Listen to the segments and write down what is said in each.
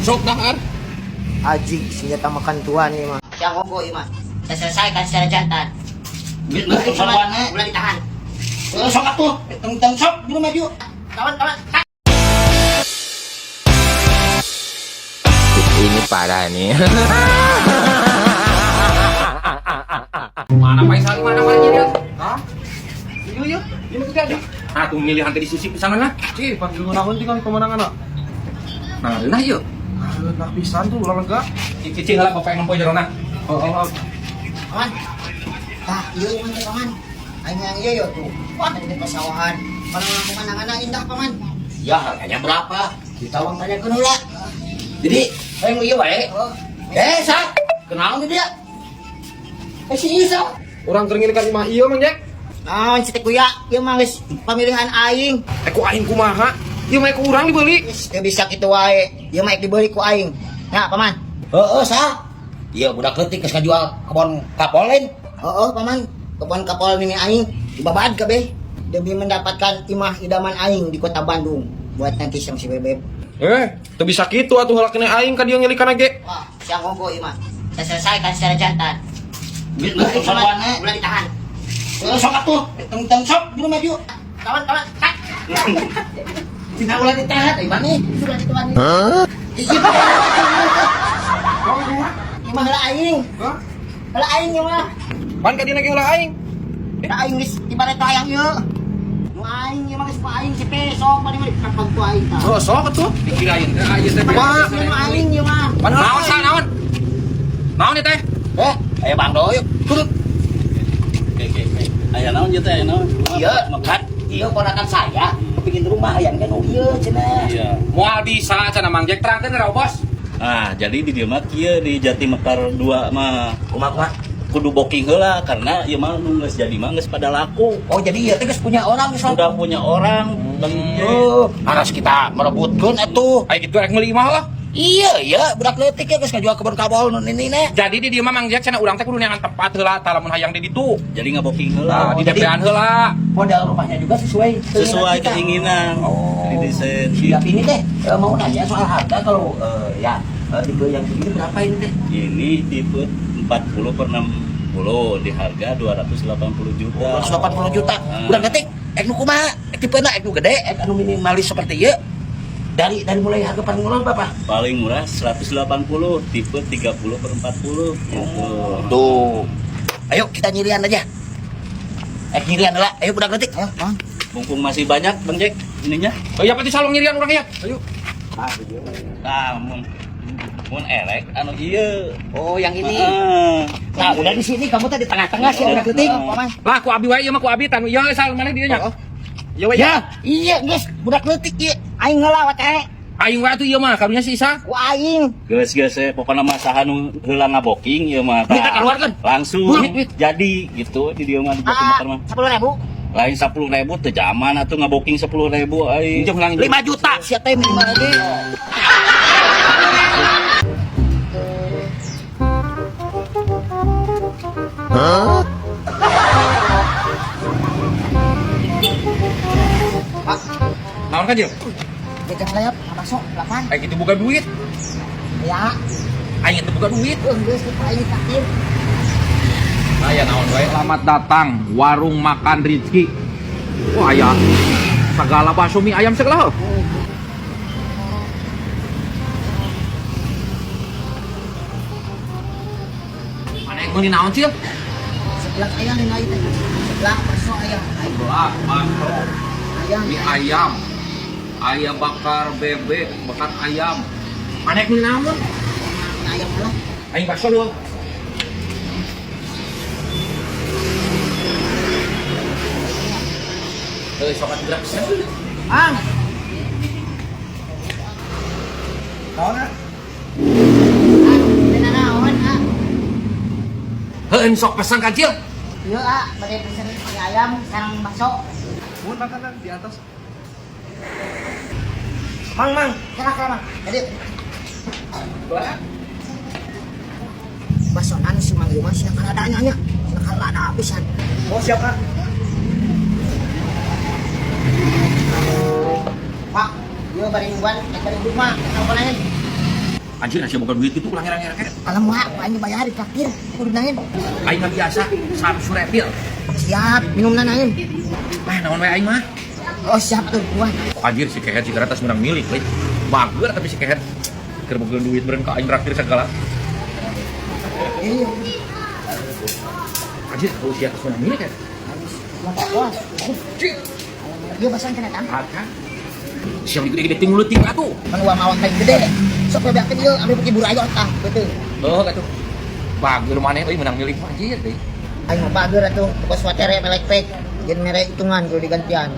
Sok dahar. Aji, senjata makan tuan nih mah. Siang obo ieu mah. Saya selesaikan secara jantan. Betul sabané. Boleh ditahan. Sok atuh. Teng sok dulu maju. Kawan-kawan. Ini parah nih. Mana Faisal, mana palingnya dia? Hah? Yuk. Ini kita di. Aku milih hantu di sisi pisangan lah. Cih, panggil ngunahun tinggal pemenangan nak. Nah yuk. Nak pisan tuh ulah lega. Cicing lah bapak yang nempo jerona. Oh. Paman. Tah, ieu ieu teh paman. Aing yang ieu yo tuh. Wah, di pesawahan. Kalau pemandangan indah paman. Ya harganya berapa? Kita uang tanya ke heula. Jadi, ayo ieu wae. Oh. Sa, kenal tuh dia? Si Isa. Orang keringilkan imah iya mang Jack. Naon cita kuya, ieu mah geus pamilihan aing. Ku aing kumaha? Ieu mah ku urang dibeli. Geus teu bisa kitu wae. Ieu mah dibeli ku aing. Ya, paman. Heeh, sa. Iya budak leutik geus kajual kebon kapol lain. Oh, paman. Kebon kapol mimi aing dibabad kabeh demi mendapatkan imah idaman aing di kota Bandung buat nanti sang si bebek. Teu bisa kitu atuh heula kena aing ka dieu ngilikan age. Wah, siang obo ieu mah. Saya selesaikan secara jantan. Betul sabané. Boleh ditahan. Sok atuh. Teng sok dulu maju. Kawan-kawan. Tidak boleh ditahan, mana? Sudah dituan. Imah heula aing. Hah? Heula aing ieu mah. Pan ka dina ge ulah aing. Da aing geus ibarat hayang ieu. Nu aing ieu mah geus ku aing cepe sok bari bari kapag ku aing tah. Oh, sok atuh. Dikirain. Ayo teh. Pak, nu aing ieu mah. Naon sa naon? Naon teh? Ayo Bang Do yuk. Turun. Oke. Aya naon ieu teh, aya naon? Iya, kan ieu ponakan saya. Kepingin rumah hayang kan ieu cenah. Iya. Moal bisa cenah Mang Jack terangkeun ra bos. Ah, jadi di dieu mah kieu di Jati Mekar 2 mah Kumaha? kudu booking heula karena ieu mah nu geus jadi mah geus pada laku. Oh jadi ieu teh geus punya orang geus. Sudah punya orang dan Harus kita merebutkeun atuh. Aya kitu rek meuli imah lah. Iya, budak leutik ya geus kajual kebon kabol nu ini nih. Jadi di dieu mah Mang Jack cenah urang teh kudu neangan tepat heula tah lamun hayang di ditu. jadi ngebooking Nah, heula di DP-an heula. Modal rumahnya juga sesuai keinginan. Oh. Jadi desain Siap ini teh mau nanya soal harga kalau tipe yang segini berapa ini teh? ini tipe 40 per 60 di harga 280 juta. 180 juta. Udah ngetik, nu kumaha? Tipena nu gede, anu minimalis seperti ieu. Dari mulai harga paling murah berapa? Paling murah 180, tipe 30 per 40 gitu. Tuh. Ayo kita nyirian aja. Nyirian lah. Ayo budak ngetik. Ayo, Bang. Mumpung masih banyak Bang Jack ininya. Oh iya pati salong nyirian urang ya. Ayo. Nah, mun elek anu ieu. Oh, yang ini. Ah. Nah, udah di sini kamu tadi tengah-tengah sih budak leutik. Paman. Lah ku abi wae ieu mah ku abi tan. Ya sal mana dieu nya. Ya we. Ya, iya guys, budak leutik ieu. Aing ngelawat Aing wae atuh ieu mah karunya si Isa. ku aing. Geus pokokna mah saha nu heula ngaboking ieu mah. Kita keluarkan. Langsung Duit. jadi gitu di dieu mah di Jati Mekar mah. 10.000. Lain 10.000 teh zaman atuh ngaboking 10.000 ai. Pinjam ulang 5 juta. Siapa yang minimal lagi? Naon ka jeung? Jajan layap, masuk 8. Aing kitu buka duit. Ya, Aing itu buka duit. geus kita aing takdir. Aya naon wae. Selamat datang warung makan Rizki. Wah aya segala bakso mie ayam segala. Mana yang meuli naon sih? Sebelah ayam yang lain. Sebelah masuk ayam. Sebelah bakso Ayam. mie ayam. Ayam bakar bebek, bakar ayam. Mana yang meuli naon? Ayam lah. Aing bakso dulu. Sokat gerak pisan. Ang. Naon naon ah. Heueun sok pesan ka Cil. Ieu ah, bade pesen mie ayam sareng bakso. Mun makanan di atas. Mang, silakan Mang. Jadi bakso nan si Mang ieu mah silakan adanya nya. Silakan ada habisan. Oh siapa? Pak, ieu bari nuan, bari rumah, apa lain? Anjir, nasi bukan duit itu pulang ngira-ngira. Alam wa, aing bayar traktir. Kudu nain. Aing mah biasa, samsu refill. Siap, minum na nain. Ah, naon we aing mah? Oh, siap tuh, gua. Anjir si Kehet si Karatas menang milik, we. Bager tapi si Kehet keur bogeun duit beureun ka aing traktir segala. Iya. Anjir, kalau sia menang milik ya. Mata gua. Cik, Dia basan kena kan? kan. Siapa gede-gede ting mulut ting atuh. Kan uang awak kayak gede. Sok bebeakeun ieu ambil pake burayot tah, betul. Oh, atuh. Bager maneh euy menang milik anjir deui. Aing mah bager atuh, pokos watere melek pek. Jeung mere hitungan kudu digantian.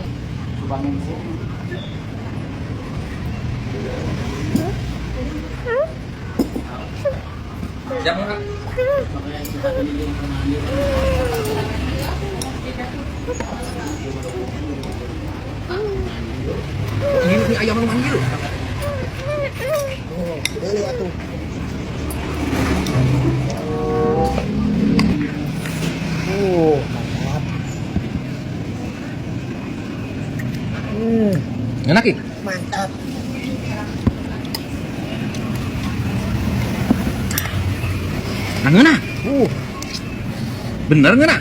Siapa Kak? Ini ayam lu manggil. Oh, deui atuh. Oh, mantap. Enak ya? Mantap. Ngena. Bener ngena?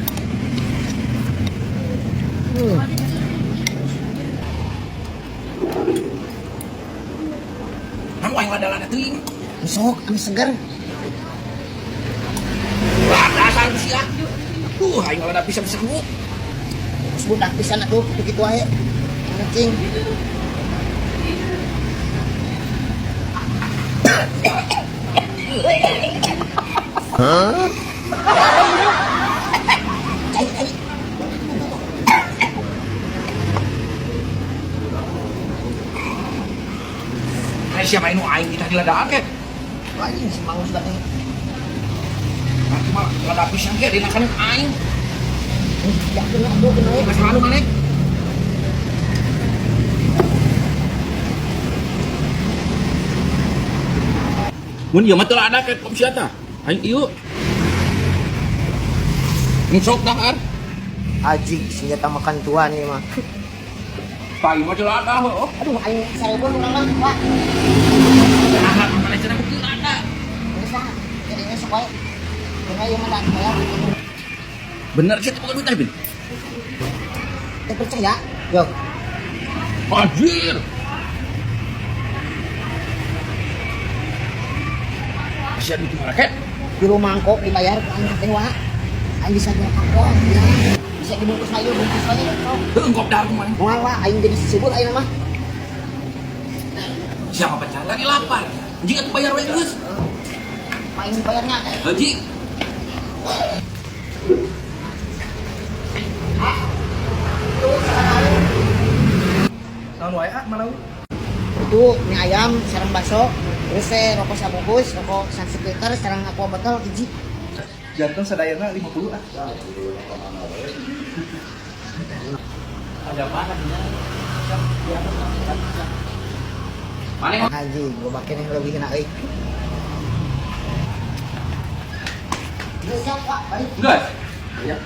Kamu aing lada-lada teuing. Sok, anu seger. Wah, dasar sia. Aing lada bisa-bisa lu. Budak pisan atuh begitu wae. Cing. Kayak siapa ini aing kita diladaan ke? Anjing si Mangus datang. Nanti malah lada pisang ke dinakan aing. Ya kena atuh kena we. Mas lalu mana? Mun ieu mah teu ada ke opsi eta. Aing ieu. Sok dahar. Ajik senjata makan tuan ini mah. Pai mah teu ada heuh. Aduh, aing sarebon urang mah, Pak. Nah, mana cenah bukti ada. Bisa. Jadinya sok wae. Kena ieu mah dak bayar. Bener sih bukan duit Bin. Teu percaya? Yo. Anjir. Siap itu raket. Di rumah mangkok dibayar ke aing teh wa. Aing bisa jual mangkok. Ya. Bisa dibungkus ayo, bungkus aja. Engkop dar kumaha. Moal wa aing jadi sibuk aing mah. Siapa pacar lagi lapar. Anjing atuh bayar we geus. Aing bayarnya. Anjing. Tahun wae mana? Itu mie ayam sareng bakso, terus rokok sabungkus, rokok 1 liter sareng aqua botol hiji. Jantung sadayana 50 ah. Mana? Haji, gua pakai yang lebih enak euy. Siap, Pak. Balik. Enggak. Ya.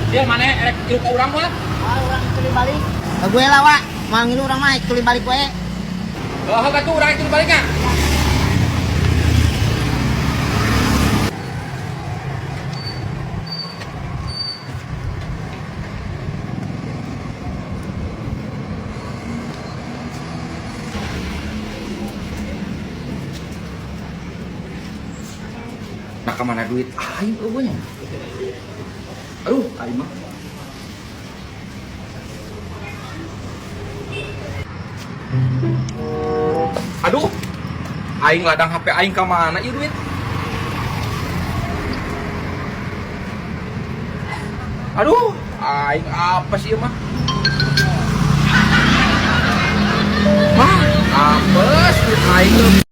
Dia mana erek tilu ka urang mah? Urang itu balik. Gue lah, Wak. Manggil urang mah itu balik we. Oh, katuh urang itu baliknya. Nah, kemana duit? Aing pokoknya. Aduh, aing mah. Aduh, aing ladang HP aing ke mana ieu duit? Aduh, aing apa sih mah? Mah, apes duit aing.